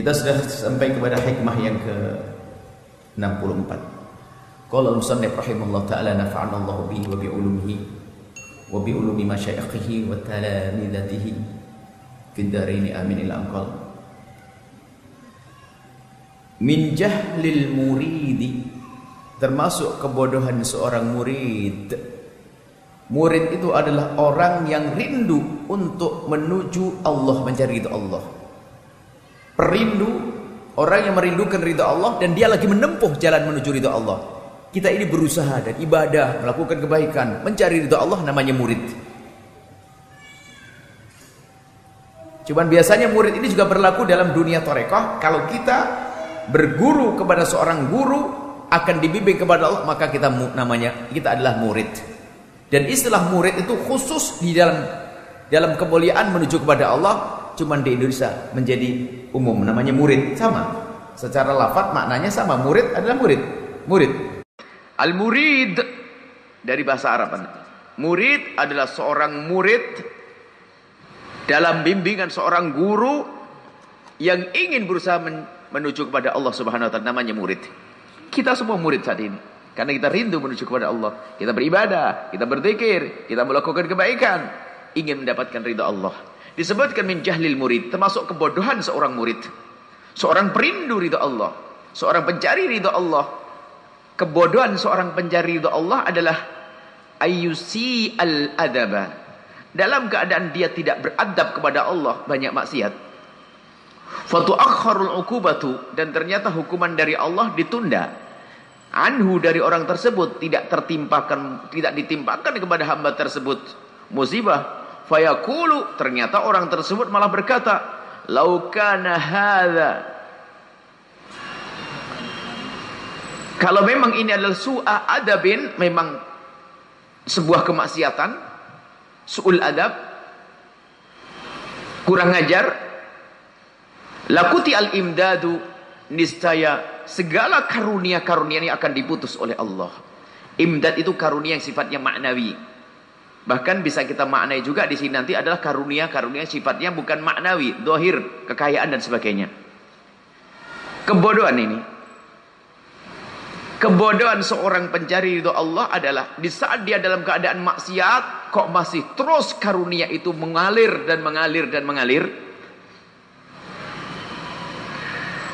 Kita sudah sampai kepada hikmah yang ke-64. Qala al-musannif rahimahullah ta'ala nafa'ana Allah bihi wa bi'ulumihi wa bi'ulumi masyayikhihi wa talamidatihi fid dharain amin ila anqal. Min jahlil muridi, termasuk kebodohan seorang murid. Murid itu adalah orang yang rindu untuk menuju Allah, mencari ridha Allah. Perindu, orang yang merindukan ridha Allah dan dia lagi menempuh jalan menuju ridha Allah. Kita ini berusaha dan ibadah, melakukan kebaikan, mencari ridha Allah, namanya murid. Cuman biasanya murid ini juga berlaku dalam dunia tarekah. Kalau kita berguru kepada seorang guru, akan dibimbing kepada Allah, maka kita adalah murid. Dan istilah murid itu khusus di dalam kemuliaan menuju kepada Allah. Cuman di Indonesia menjadi umum, namanya murid. Sama, secara lafaz maknanya sama. Murid adalah murid. Al-murid dari bahasa Arab. Murid adalah seorang murid dalam bimbingan seorang guru yang ingin berusaha menuju kepada Allah Subhanahu wa taala, namanya murid. Kita semua murid saat ini karena kita rindu menuju kepada Allah. Kita beribadah, kita berzikir, kita melakukan kebaikan, ingin mendapatkan ridha Allah. Disebutkan min jahlil murid, termasuk kebodohan seorang murid. Seorang perindu ridha Allah, seorang pencari ridha Allah. Kebodohan seorang pencari ridha Allah adalah ayyusi al-adaba, dalam keadaan dia tidak beradab kepada Allah, banyak maksiat. Fatu'akhkharul uqubatu, dan ternyata hukuman dari Allah ditunda. Anhu, dari orang tersebut, tidak ditimpakan kepada hamba tersebut musibah. Fayaqulu, ternyata orang tersebut malah berkata, lau kana hadza, kalau memang ini adalah su'a adabin, memang sebuah kemaksiatan, su'ul adab, kurang ajar, lakuti al-imdadu, niscaya segala karunia-karunia ini akan diputus oleh Allah. Imdad itu karunia yang sifatnya maknawi. Bahkan bisa kita maknai juga di sini nanti adalah karunia-karunia yang sifatnya bukan maknawi, zahir, kekayaan dan sebagainya. Kebodohan ini, kebodohan seorang pencari ridha Allah adalah di saat dia dalam keadaan maksiat, kok masih terus karunia itu mengalir dan mengalir dan mengalir.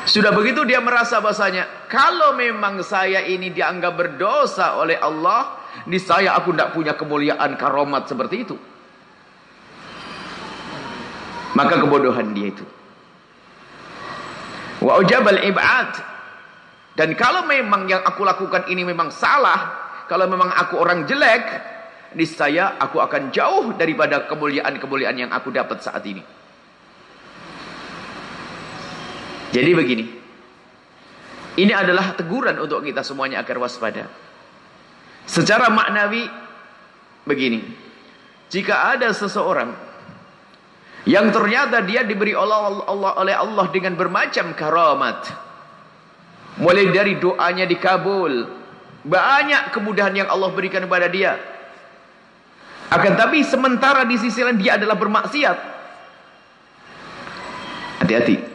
Sudah begitu dia merasa bahasanya, kalau memang saya ini dianggap berdosa oleh Allah, niscaya aku tidak punya kemuliaan karomat seperti itu. Maka kebodohan dia itu. Wa ujabal ib'ad, dan kalau memang yang aku lakukan ini memang salah, kalau memang aku orang jelek, niscaya aku akan jauh daripada kemuliaan-kemuliaan yang aku dapat saat ini. Jadi begini, ini adalah teguran untuk kita semuanya agar waspada. Secara maknawi begini, jika ada seseorang yang ternyata dia diberi oleh Allah dengan bermacam karamat, mulai dari doanya dikabul, banyak kemudahan yang Allah berikan kepada dia, akan tapi sementara di sisi lain dia adalah bermaksiat, hati-hati.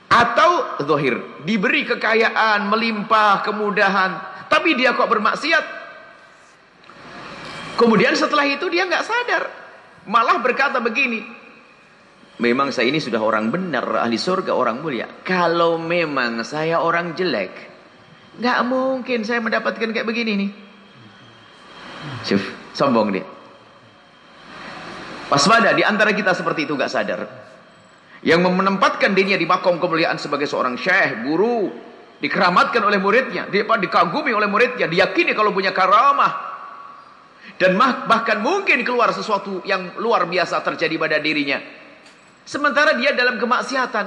Atau zahir, diberi kekayaan, melimpah, kemudahan, tapi dia kok bermaksiat. Kemudian setelah itu dia nggak sadar, malah berkata begini, memang saya ini sudah orang benar, ahli surga, orang mulia. Kalau memang saya orang jelek, nggak mungkin saya mendapatkan kayak begini nih. Syuf, sombong dia. Waspada, di antara kita seperti itu nggak sadar. Yang menempatkan dirinya di makom kemuliaan sebagai seorang syekh, guru, dikeramatkan oleh muridnya, dikagumi oleh muridnya, diyakini kalau punya karamah, dan bahkan mungkin keluar sesuatu yang luar biasa terjadi pada dirinya, sementara dia dalam kemaksiatan.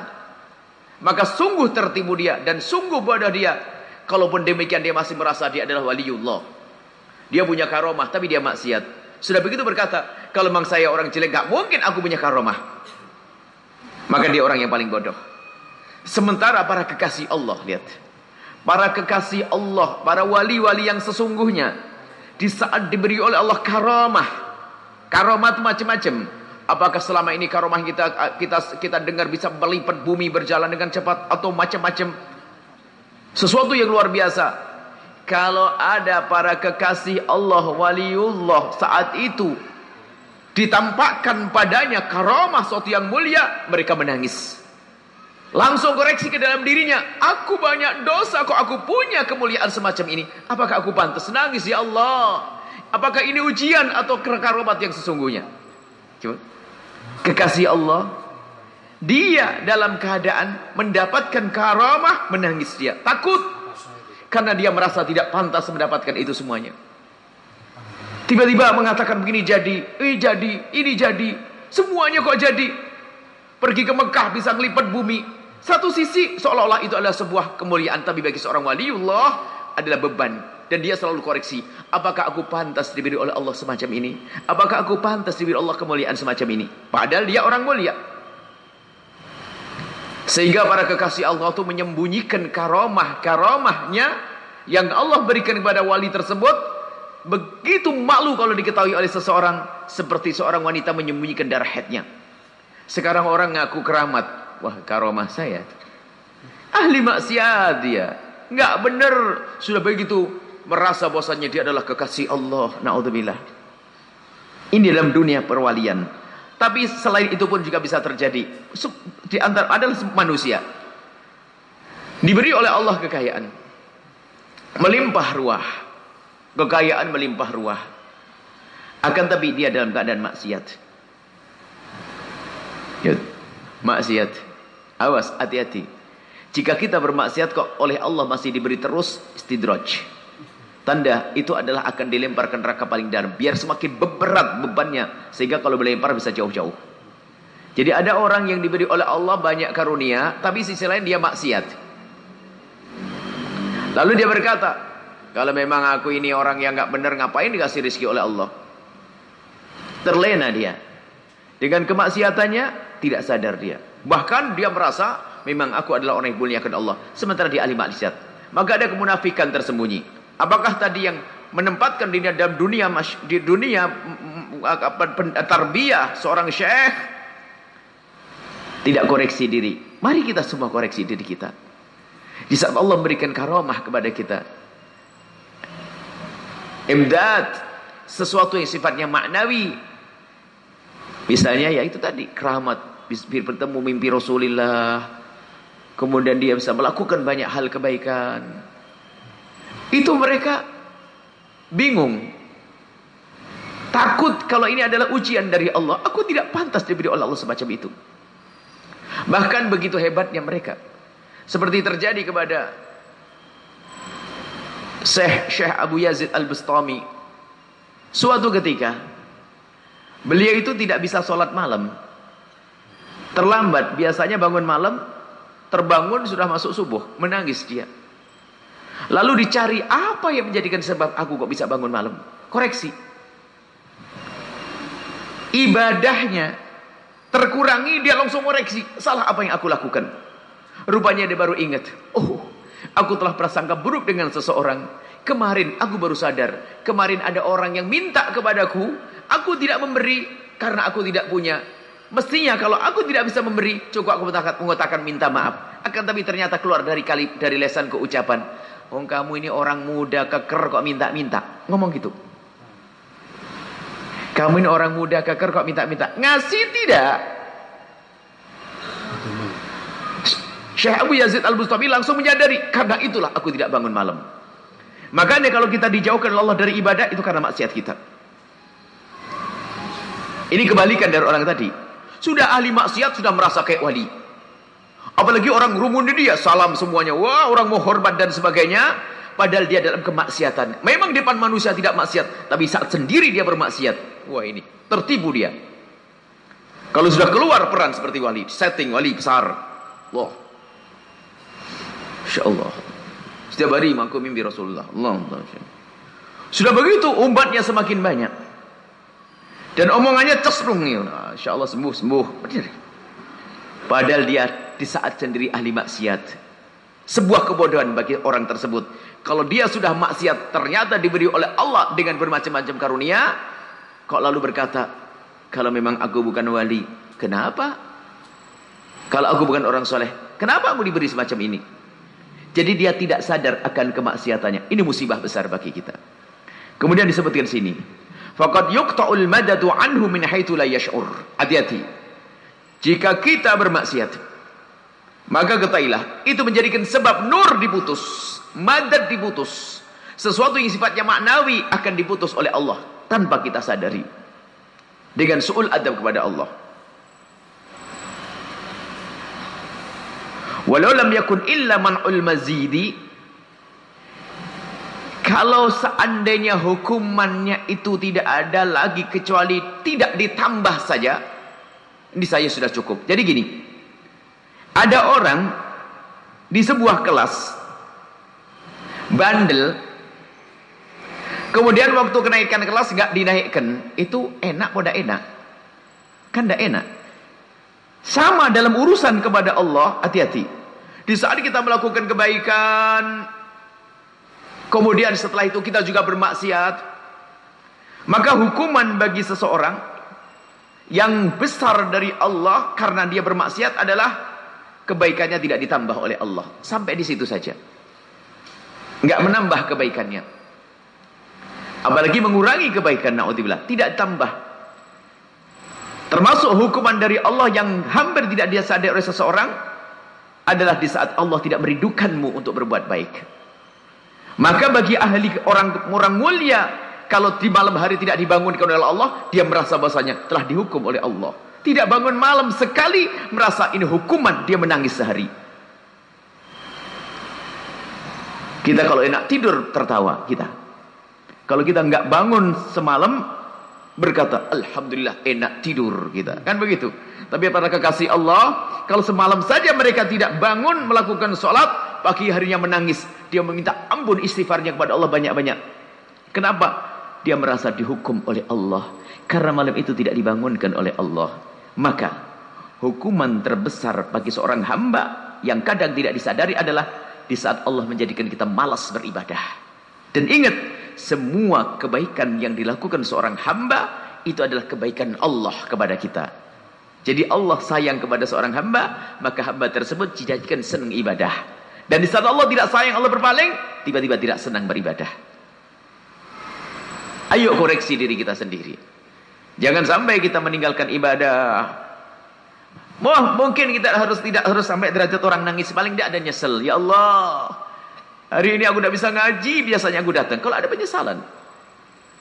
Maka sungguh tertipu dia dan sungguh bodoh dia. Kalaupun demikian dia masih merasa dia adalah waliullah, dia punya karamah, tapi dia maksiat. Sudah begitu berkata, kalau memang saya orang jelek, gak mungkin aku punya karamah. Maka dia orang yang paling bodoh. Sementara para kekasih Allah, lihat, para kekasih Allah, para wali-wali yang sesungguhnya, di saat diberi oleh Allah karamah, karamah itu macam-macam. Apakah selama ini karomah kita dengar bisa melipat bumi berjalan dengan cepat atau macam-macam sesuatu yang luar biasa. Kalau ada para kekasih Allah, waliullah, saat itu ditampakkan padanya karomah sesuatu yang mulia, mereka menangis. Langsung koreksi ke dalam dirinya, aku banyak dosa kok aku punya kemuliaan semacam ini. Apakah aku pantas nangis ya Allah? Apakah ini ujian atau karomat yang sesungguhnya? Coba. Kekasih Allah, dia dalam keadaan mendapatkan karamah, menangis dia. Takut. Karena dia merasa tidak pantas mendapatkan itu semuanya. Tiba-tiba mengatakan begini jadi, ini jadi. Semuanya kok jadi. Pergi ke Mekah bisa ngelipat bumi. Satu sisi seolah-olah itu adalah sebuah kemuliaan, tapi bagi seorang waliullah adalah beban. Dan dia selalu koreksi, apakah aku pantas diberi oleh Allah semacam ini? Apakah aku pantas diberi Allah kemuliaan semacam ini? Padahal dia orang mulia. Sehingga para kekasih Allah itu menyembunyikan karomahnya yang Allah berikan kepada wali tersebut. Begitu malu kalau diketahui oleh seseorang, seperti seorang wanita menyembunyikan darah haidnya. Sekarang orang ngaku keramat. Wah, karomah saya ahli maksiat dia, nggak benar. Sudah begitu merasa bahwasanya dia adalah kekasih Allah. Naudzubillah. Ini dalam dunia perwalian. Tapi selain itu pun juga bisa terjadi. Di antara adalah manusia diberi oleh Allah kekayaan, melimpah ruah, kekayaan melimpah ruah. Akan tapi dia dalam keadaan maksiat. Ya, maksiat. Awas, hati-hati. Jika kita bermaksiat kok oleh Allah masih diberi terus istidraj. Tanda itu adalah akan dilemparkan neraka paling dalam. Biar semakin berat bebannya. Sehingga kalau melempar bisa jauh-jauh. Jadi ada orang yang diberi oleh Allah banyak karunia. Tapi sisi lain dia maksiat. Lalu dia berkata, kalau memang aku ini orang yang gak benar, ngapain dikasih rezeki oleh Allah? Terlena dia. Dengan kemaksiatannya tidak sadar dia. Bahkan dia merasa memang aku adalah orang yang dimuliakan Allah, sementara dia ahli maksiat. Maka ada kemunafikan tersembunyi. Apakah tadi yang menempatkan dirinya dalam dunia tarbiyah seorang syekh tidak koreksi diri? Mari kita semua koreksi diri kita. Di saat Allah memberikan karamah kepada kita, imdad, sesuatu yang sifatnya maknawi. Misalnya ya itu tadi, keramat, bertemu mimpi Rasulullah, kemudian dia bisa melakukan banyak hal kebaikan. Itu mereka bingung, takut kalau ini adalah ujian dari Allah. Aku tidak pantas diberi oleh Allah semacam itu. Bahkan begitu hebatnya mereka, seperti terjadi kepada Syekh Abu Yazid Al-Bustami. Suatu ketika beliau itu tidak bisa sholat malam, terlambat. Biasanya bangun malam, terbangun sudah masuk subuh, menangis dia. Lalu dicari apa yang menjadikan sebab aku kok bisa bangun malam. Koreksi, ibadahnya terkurangi, dia langsung koreksi, salah apa yang aku lakukan. Rupanya dia baru ingat, oh, aku telah prasangka buruk dengan seseorang. Kemarin aku baru sadar, kemarin ada orang yang minta kepadaku, aku tidak memberi karena aku tidak punya. Mestinya kalau aku tidak bisa memberi, cukup aku mengatakan minta maaf. Akan tapi ternyata keluar dari lesanku ucapan, oh kamu ini orang muda keker kok minta-minta. Ngomong gitu. Kamu ini orang muda keker kok minta-minta. Ngasih tidak? Syekh Abu Yazid Al-Bustami langsung menyadari, karena itulah aku tidak bangun malam. Makanya kalau kita dijauhkan oleh Allah dari ibadah, itu karena maksiat kita. Ini kebalikan dari orang tadi. Sudah ahli maksiat, sudah merasa kayak wali. Apalagi orang rumun di dia, salam semuanya. Wah, orang mau hormat dan sebagainya. Padahal dia dalam kemaksiatan. Memang di depan manusia tidak maksiat, tapi saat sendiri dia bermaksiat. Wah, ini tertipu dia. Kalau sudah keluar peran seperti wali, setting wali besar. Wah, Insya Allah. Setiap hari aku mimpi Rasulullah. Allah. Sudah begitu umatnya semakin banyak. Dan omongannya cesrung nih. Insya Allah sembuh. Padahal dia di saat sendiri ahli maksiat. Sebuah kebodohan bagi orang tersebut. Kalau dia sudah maksiat, ternyata diberi oleh Allah dengan bermacam-macam karunia, kok lalu berkata, Kalau memang aku bukan wali, kenapa? Kalau aku bukan orang soleh, kenapa aku diberi semacam ini? Jadi dia tidak sadar akan kemaksiatannya. Ini musibah besar bagi kita. Kemudian disebutkan sini, faqad yuqta'ul madadu anhu min haitsu la yash'ur. Hati-hati. Jika kita bermaksiat, maka ketahuilah itu menjadikan sebab nur diputus, madad diputus. Sesuatu yang sifatnya maknawi akan diputus oleh Allah tanpa kita sadari. Dengan su'ul adab kepada Allah. Walau lam yakun illa man'ul mazidi, kalau seandainya hukumannya itu tidak ada lagi kecuali tidak ditambah saja, ini saya sudah cukup. Jadi gini, ada orang di sebuah kelas bandel, kemudian waktu kenaikan kelas nggak dinaikkan, itu enak pada enak? Kan tidak enak. Sama dalam urusan kepada Allah, hati-hati. Di saat kita melakukan kebaikan, kemudian setelah itu kita juga bermaksiat, maka hukuman bagi seseorang yang besar dari Allah karena dia bermaksiat adalah kebaikannya tidak ditambah oleh Allah. Sampai di situ saja. Nggak menambah kebaikannya. Apalagi mengurangi kebaikan, na'udzubillah, tidak tambah. Termasuk hukuman dari Allah yang hampir tidak disadari oleh seseorang adalah di saat Allah tidak merindukanmu untuk berbuat baik. Maka bagi ahli orang mulia, kalau di malam hari tidak dibangunkan oleh Allah, dia merasa bahasanya telah dihukum oleh Allah. Tidak bangun malam sekali, merasa ini hukuman, dia menangis sehari. Kita kalau enak tidur tertawa kita. Kalau kita nggak bangun semalam, berkata alhamdulillah enak tidur kita, kan begitu. Tapi para kekasih Allah, kalau semalam saja mereka tidak bangun melakukan sholat, pagi harinya menangis, dia meminta ampun istighfarnya kepada Allah banyak-banyak. Kenapa? Dia merasa dihukum oleh Allah karena malam itu tidak dibangunkan oleh Allah. Maka hukuman terbesar bagi seorang hamba yang kadang tidak disadari adalah di saat Allah menjadikan kita malas beribadah. Dan ingat, semua kebaikan yang dilakukan seorang hamba itu adalah kebaikan Allah kepada kita. Jadi Allah sayang kepada seorang hamba, maka hamba tersebut dijadikan senang ibadah. Dan di saat Allah tidak sayang, Allah berpaling, tiba-tiba tidak senang beribadah. Ayo koreksi diri kita sendiri. Jangan sampai kita meninggalkan ibadah. Mungkin kita tidak harus sampai derajat orang nangis, paling tidak ada nyesel. Ya Allah, hari ini aku tidak bisa ngaji, biasanya aku datang. Kalau ada penyesalan,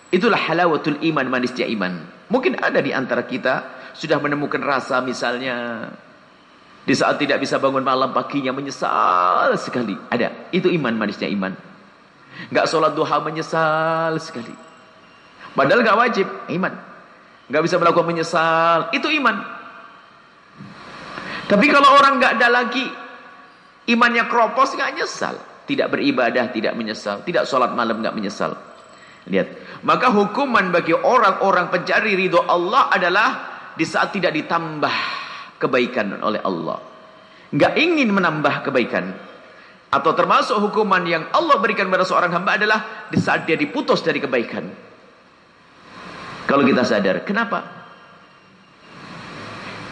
itulah halawatul iman, manisnya iman. Mungkin ada di antara kita sudah menemukan rasa, misalnya di saat tidak bisa bangun malam, paginya menyesal sekali. Ada, itu iman, manisnya iman. Nggak sholat duha, menyesal sekali. Padahal nggak wajib, iman. Nggak bisa melakukan, menyesal, itu iman. Tapi kalau orang nggak ada lagi, imannya kropos, nggak nyesal. Tidak beribadah, tidak menyesal. Tidak sholat malam, nggak menyesal. Lihat. Maka hukuman bagi orang-orang pencari ridho Allah adalah di saat tidak ditambah kebaikan oleh Allah. Nggak ingin menambah kebaikan. Atau termasuk hukuman yang Allah berikan pada seorang hamba adalah di saat dia diputus dari kebaikan. Kalau kita sadar, kenapa?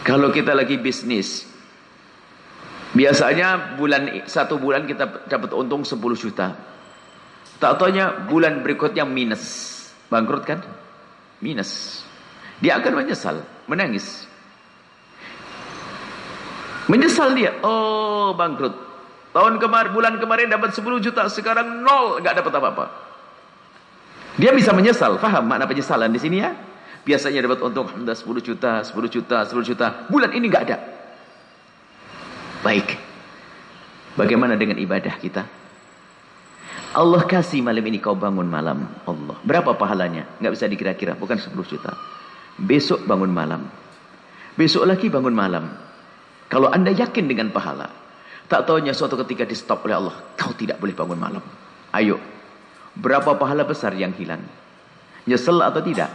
Kalau kita lagi bisnis, biasanya satu bulan kita dapat untung 10 juta. Tak taunya bulan berikutnya minus. Bangkrut kan? Minus. Dia akan menyesal, menangis. Menyesal dia. Oh, bangkrut. Bulan kemarin dapat 10 juta, sekarang 0, enggak dapat apa-apa. Dia bisa menyesal. Faham makna penyesalan di sini ya? Biasanya dapat untung 10 juta, 10 juta, 10 juta. Bulan ini enggak ada. Baik. Bagaimana dengan ibadah kita? Allah kasih malam ini kau bangun malam. Allah. Berapa pahalanya? Enggak bisa dikira-kira. Bukan 10 juta. Besok bangun malam. Besok lagi bangun malam. Kalau anda yakin dengan pahala, tak taunya suatu ketika di stop oleh Allah. Kau tidak boleh bangun malam. Ayo. Berapa pahala besar yang hilang? Nyesel atau tidak?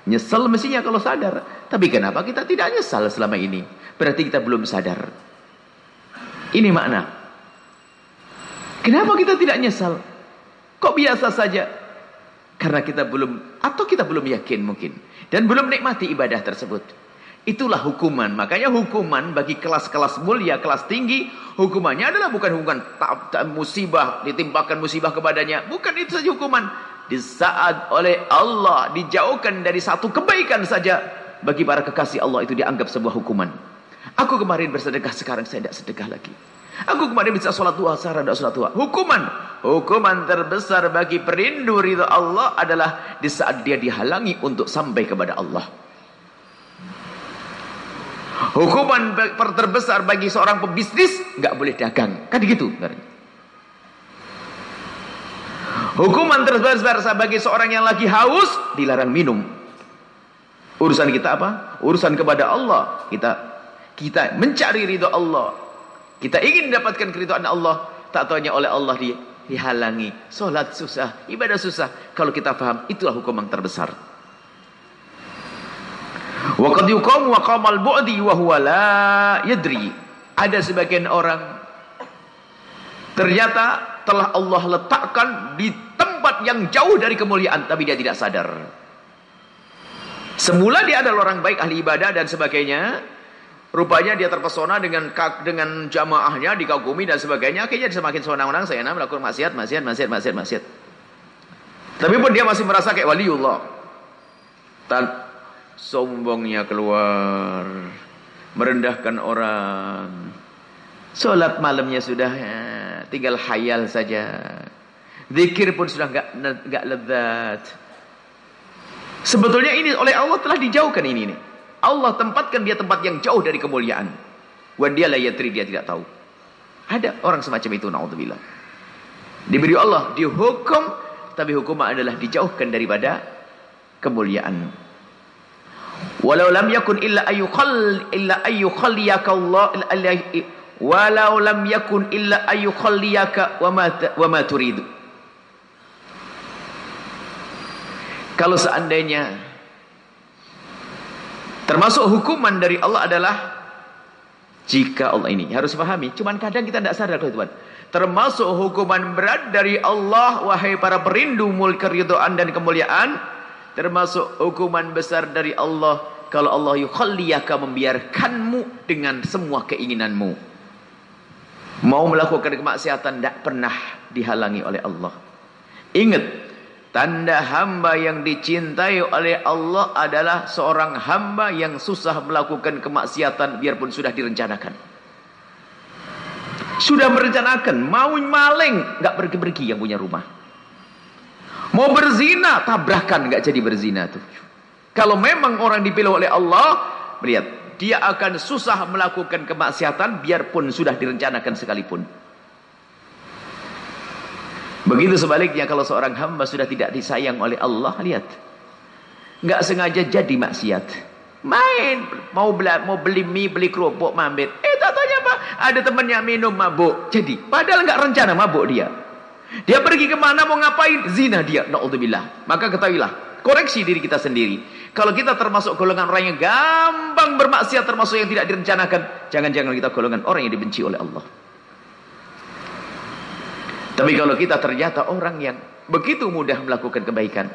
Nyesel mestinya kalau sadar. Tapi kenapa kita tidak nyesal selama ini? Berarti kita belum sadar. Ini makna. Kenapa kita tidak nyesal? Kok biasa saja? Karena kita belum yakin mungkin. Dan belum nikmati ibadah tersebut. Itulah hukuman. Makanya hukuman bagi kelas-kelas mulia, kelas tinggi, hukumannya adalah bukan hukuman musibah, ditimpakan musibah kepadanya. Bukan itu saja hukuman. Di saat oleh Allah dijauhkan dari satu kebaikan saja, bagi para kekasih Allah itu dianggap sebuah hukuman. Aku kemarin bersedekah, sekarang saya tidak sedekah lagi. Aku kemarin bisa sholat duha, sekarang tidak sholat duha. Hukuman terbesar bagi perindu ridha Allah adalah di saat dia dihalangi untuk sampai kepada Allah. Hukuman terbesar bagi seorang pebisnis, nggak boleh dagang, kan gitu. Hukuman terbesar bagi seorang yang lagi haus, dilarang minum. Urusan kita apa? Urusan kepada Allah. Kita mencari ridha Allah. Kita ingin mendapatkan keridhaan Allah, tak taunya oleh Allah dihalangi. Salat susah, ibadah susah. Kalau kita paham, itulah hukuman terbesar. Wa qad yuqamu wa qamal bu'di wa huwa la yadri. Ada sebagian orang ternyata telah Allah letakkan di tempat yang jauh dari kemuliaan, tapi dia tidak sadar. Semula dia adalah orang baik, ahli ibadah dan sebagainya. Rupanya dia terpesona dengan jamaahnya, dikagumi dan sebagainya. Akhirnya dia semakin sewenang-wenang, saya melakukan maksiat. Tapi pun dia masih merasa kayak waliullah. Sombongnya keluar, merendahkan orang. Sholat malamnya sudah tinggal khayal saja. Zikir pun sudah enggak lezat. Sebetulnya ini oleh Allah telah dijauhkan ini. Allah tempatkan dia tempat yang jauh dari kemuliaan. Wa dia la yadri, dia tidak tahu. Ada orang semacam itu, naudzubillah. Diberi Allah dihukum, tapi hukum adalah dijauhkan daripada kemuliaan. Walau lam yakun illa ayyukhalliyaka Allah, walau lam yakun illa ayyukhalliyaka wa ma turidu. Kalau seandainya termasuk hukuman dari Allah adalah, jika Allah ini harus pahami, cuman kadang kita tidak sadar Tuhan. Termasuk hukuman berat dari Allah, wahai para perindu keridhaan dan kemuliaan, termasuk hukuman besar dari Allah kalau Allah yukhalliyaka, membiarkanmu dengan semua keinginanmu. Mau melakukan kemaksiatan tidak pernah dihalangi oleh Allah. Ingat, tanda hamba yang dicintai oleh Allah adalah seorang hamba yang susah melakukan kemaksiatan biarpun sudah direncanakan. Sudah merencanakan, mau maling, nggak pergi-pergi yang punya rumah. Mau berzina, tabrakan, nggak jadi berzina tuh. Kalau memang orang dipilih oleh Allah, melihat dia akan susah melakukan kemaksiatan biarpun sudah direncanakan sekalipun. Begitu sebaliknya kalau seorang hamba sudah tidak disayang oleh Allah, lihat, nggak sengaja jadi maksiat, main mau beli mie, beli kerupuk, mampir, tanya apa? Ada temannya minum, mabuk, jadi padahal nggak rencana mabuk dia. Dia pergi kemana, mau ngapain, zina dia, naudzubillah. Maka ketahuilah, koreksi diri kita sendiri. Kalau kita termasuk golongan orang yang gampang bermaksiat, termasuk yang tidak direncanakan, jangan-jangan kita golongan orang yang dibenci oleh Allah. Tapi kalau kita ternyata orang yang begitu mudah melakukan kebaikan,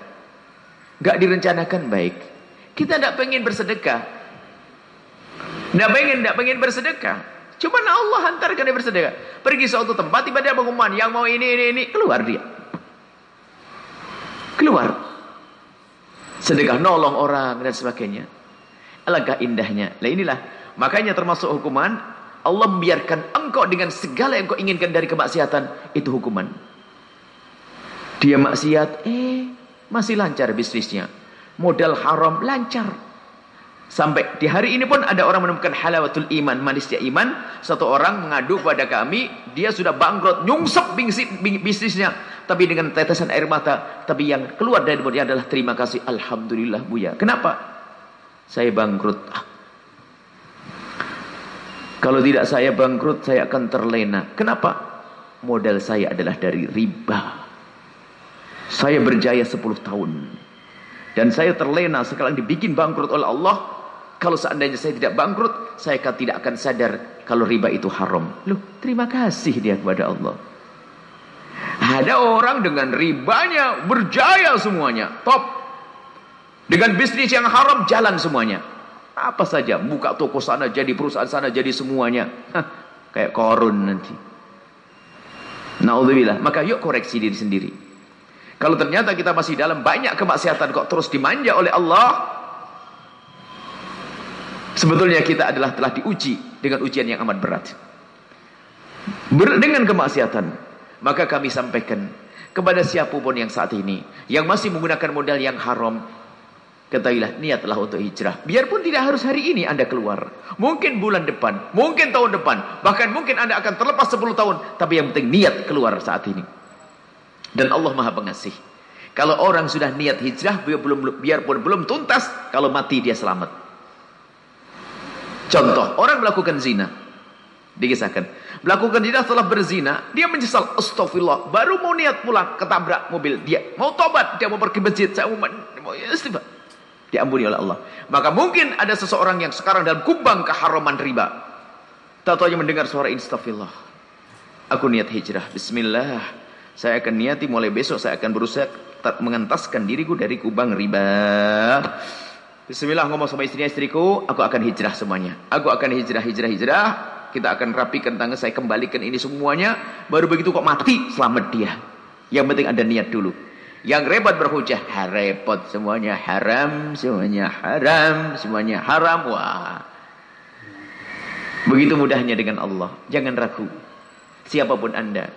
gak direncanakan baik, kita tidak pengen bersedekah, tidak pengen bersedekah, cuma Allah hantarkan dia bersedekah. Pergi suatu tempat, tiba-tiba pengumuman yang mau ini, keluar dia, keluar, sedekah nolong orang dan sebagainya. Alangkah indahnya. Nah inilah makanya termasuk hukuman. Allah membiarkan engkau dengan segala yang kau inginkan dari kemaksiatan, itu hukuman. Dia maksiat, masih lancar bisnisnya, modal haram lancar. Sampai di hari ini pun ada orang menemukan halawatul iman, manisnya iman. Satu orang mengadu kepada kami, dia sudah bangkrut, nyungsep bisnisnya, tapi dengan tetesan air mata. Tapi yang keluar dari mulutnya adalah terima kasih, alhamdulillah Buya. Kenapa? Saya bangkrut. Kalau tidak saya bangkrut, saya akan terlena. Kenapa? Modal saya adalah dari riba. Saya berjaya 10 tahun. Dan saya terlena sekarang dibikin bangkrut oleh Allah. Kalau seandainya saya tidak bangkrut, saya tidak akan sadar kalau riba itu haram. Loh, terima kasih dia kepada Allah. Ada orang dengan ribanya berjaya semuanya, top. Dengan bisnis yang haram jalan semuanya. Apa saja, buka toko sana, jadi perusahaan sana, jadi semuanya. Kayak Korun nanti. Naudzubillah. Maka yuk koreksi diri sendiri. Kalau ternyata kita masih dalam banyak kemaksiatan kok terus dimanja oleh Allah, sebetulnya kita adalah telah diuji dengan ujian yang amat berat. Dengan kemaksiatan. Maka kami sampaikan kepada siapapun yang saat ini yang masih menggunakan modal yang haram, ketahuilah niatlah untuk hijrah. Biarpun tidak harus hari ini Anda keluar. Mungkin bulan depan, mungkin tahun depan, bahkan mungkin Anda akan terlepas 10 tahun, tapi yang penting niat keluar saat ini. Dan Allah Maha Pengasih. Kalau orang sudah niat hijrah, biarpun belum tuntas, kalau mati dia selamat. Contoh, orang melakukan zina. Dikisahkan, melakukan zina setelah berzina, dia menyesal, astagfirullah, baru mau niat pulang, ketabrak mobil, dia mau tobat, dia mau pergi masjid, saya mau istighfar, diampuni oleh Allah. Maka mungkin ada seseorang yang sekarang dalam kubang keharaman riba, tahu-tahu mendengar suara astagfirullah, aku niat hijrah, bismillah, saya akan niati mulai besok, saya akan berusaha mengentaskan diriku dari kubang riba. Bismillah, ngomong sama istriku, aku akan hijrah semuanya, aku akan hijrah. Kita akan rapikan tangan, saya kembalikan ini semuanya. Baru begitu kok mati, selamat dia. Yang penting ada niat dulu. Yang repot berhujah, repot semuanya haram, semuanya haram, semuanya haram. Wah, begitu mudahnya dengan Allah. Jangan ragu, siapapun Anda,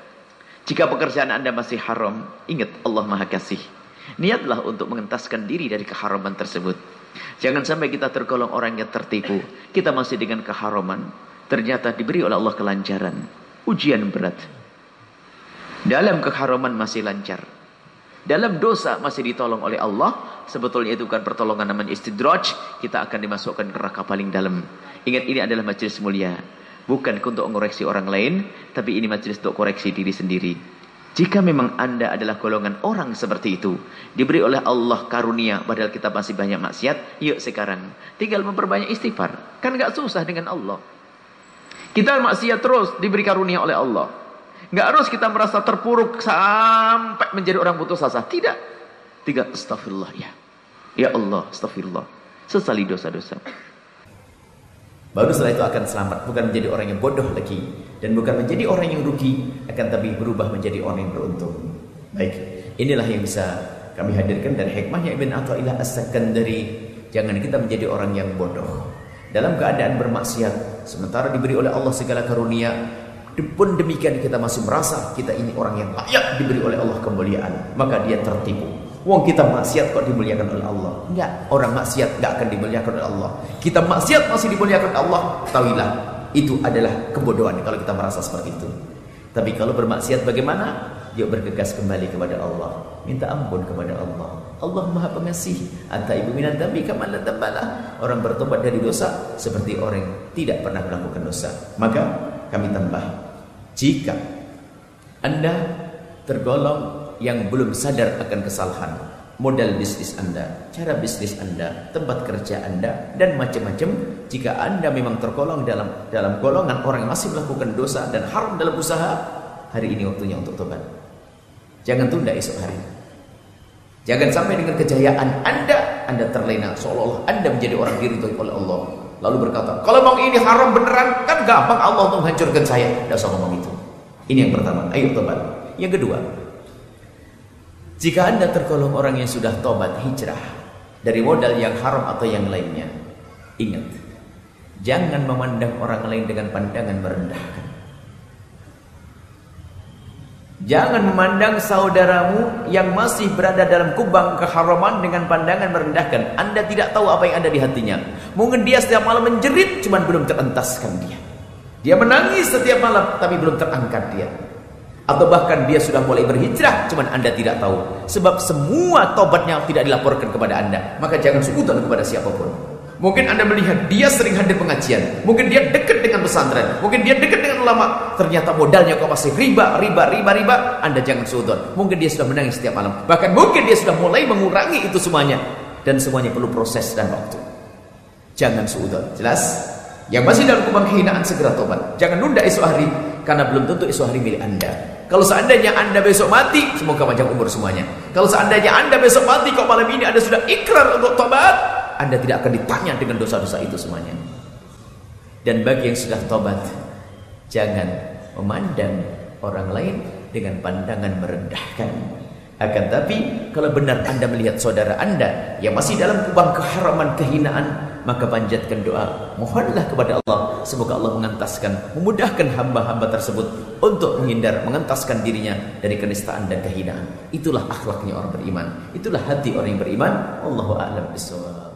jika pekerjaan Anda masih haram, ingat Allah Maha Kasih. Niatlah untuk mengentaskan diri dari keharaman tersebut. Jangan sampai kita tergolong orang yang tertipu. Kita masih dengan keharaman, ternyata diberi oleh Allah kelancaran, ujian berat. Dalam keharaman masih lancar, dalam dosa masih ditolong oleh Allah. Sebetulnya itu bukan pertolongan, namanya istidraj. Kita akan dimasukkan ke neraka paling dalam. Ingat, ini adalah majelis mulia, bukan untuk mengoreksi orang lain, tapi ini majelis untuk koreksi diri sendiri. Jika memang Anda adalah golongan orang seperti itu, diberi oleh Allah karunia, padahal kita masih banyak maksiat, yuk sekarang tinggal memperbanyak istighfar. Kan gak susah dengan Allah. Kita maksiat terus, diberi karunia oleh Allah. Nggak harus kita merasa terpuruk sampai menjadi orang putus asa. Tidak. Tiga, astagfirullah ya. Ya Allah, astagfirullah. Sesali dosa-dosa. Baru setelah itu akan selamat. Bukan menjadi orang yang bodoh lagi. Dan bukan menjadi orang yang rugi. Akan tapi berubah menjadi orang yang beruntung. Baik. Inilah yang bisa kami hadirkan dari hikmahnya Ibn Athaillah As-Sakandari. Jangan kita menjadi orang yang bodoh dalam keadaan bermaksiat, sementara diberi oleh Allah segala karunia. Pun demikian kita masih merasa kita ini orang yang layak diberi oleh Allah kemuliaan, maka dia tertipu. Wong kita maksiat kok dimuliakan oleh Allah? Enggak, orang maksiat enggak akan dimuliakan oleh Allah. Kita maksiat masih dimuliakan Allah. Tahuilah, itu adalah kebodohan kalau kita merasa seperti itu. Tapi kalau bermaksiat bagaimana? Yuk bergegas kembali kepada Allah, minta ampun kepada Allah. Allah Maha Pengasih. At-taibu minadz dzambi kaman la dzambala. Orang bertobat dari dosa seperti orang yang tidak pernah melakukan dosa. Maka kami tambah, jika Anda tergolong yang belum sadar akan kesalahan, modal bisnis Anda, cara bisnis Anda, tempat kerja Anda, dan macam-macam, jika Anda memang tergolong dalam golongan orang yang masih melakukan dosa dan haram dalam usaha, hari ini waktunya untuk tobat. Jangan tunda esok hari. Jangan sampai dengan kejayaan Anda terlena, seolah-olah Anda menjadi orang diridhoi oleh Allah, lalu berkata, kalau mau ini haram beneran, kan gampang Allah untuk menghancurkan saya. Tidak usah ngomong itu. Ini yang pertama, ayo tobat. Yang kedua, jika Anda tergolong orang yang sudah tobat hijrah dari modal yang haram atau yang lainnya, ingat, jangan memandang orang lain dengan pandangan merendahkan. Jangan memandang saudaramu yang masih berada dalam kubang keharaman dengan pandangan merendahkan. Anda tidak tahu apa yang ada di hatinya. Mungkin dia setiap malam menjerit, cuman belum terentaskan dia. Dia menangis setiap malam, tapi belum terangkat dia. Atau bahkan dia sudah mulai berhijrah, cuman Anda tidak tahu. Sebab semua tobatnya tidak dilaporkan kepada Anda. Maka jangan suudzon kepada siapapun. Mungkin Anda melihat dia sering hadir pengajian, mungkin dia dekat dengan pesantren, mungkin dia dekat dengan ulama, ternyata modalnya kok masih riba. Anda jangan suudzon. Mungkin dia sudah menangis setiap malam, bahkan mungkin dia sudah mulai mengurangi itu semuanya, dan semuanya perlu proses dan waktu. Jangan suudzon. Jelas? Yang masih dalam kubang kehinaan segera tobat. Jangan nunda esok hari. karena belum tentu esok hari milik Anda. Kalau seandainya Anda besok mati, semoga panjang umur semuanya. Kalau seandainya Anda besok mati kok malam ini Anda sudah ikrar untuk tobat, Anda tidak akan ditanya dengan dosa-dosa itu semuanya. Dan bagi yang sudah tobat, jangan memandang orang lain dengan pandangan merendahkan. Akan tapi kalau benar Anda melihat saudara Anda yang masih dalam kubang keharaman, kehinaan, maka panjatkan doa, mohonlah kepada Allah, semoga Allah memudahkan hamba-hamba tersebut untuk mengentaskan dirinya dari kenistaan dan kehinaan. Itulah akhlaknya orang beriman, itulah hati orang yang beriman. Wallahu a'lam bishawab.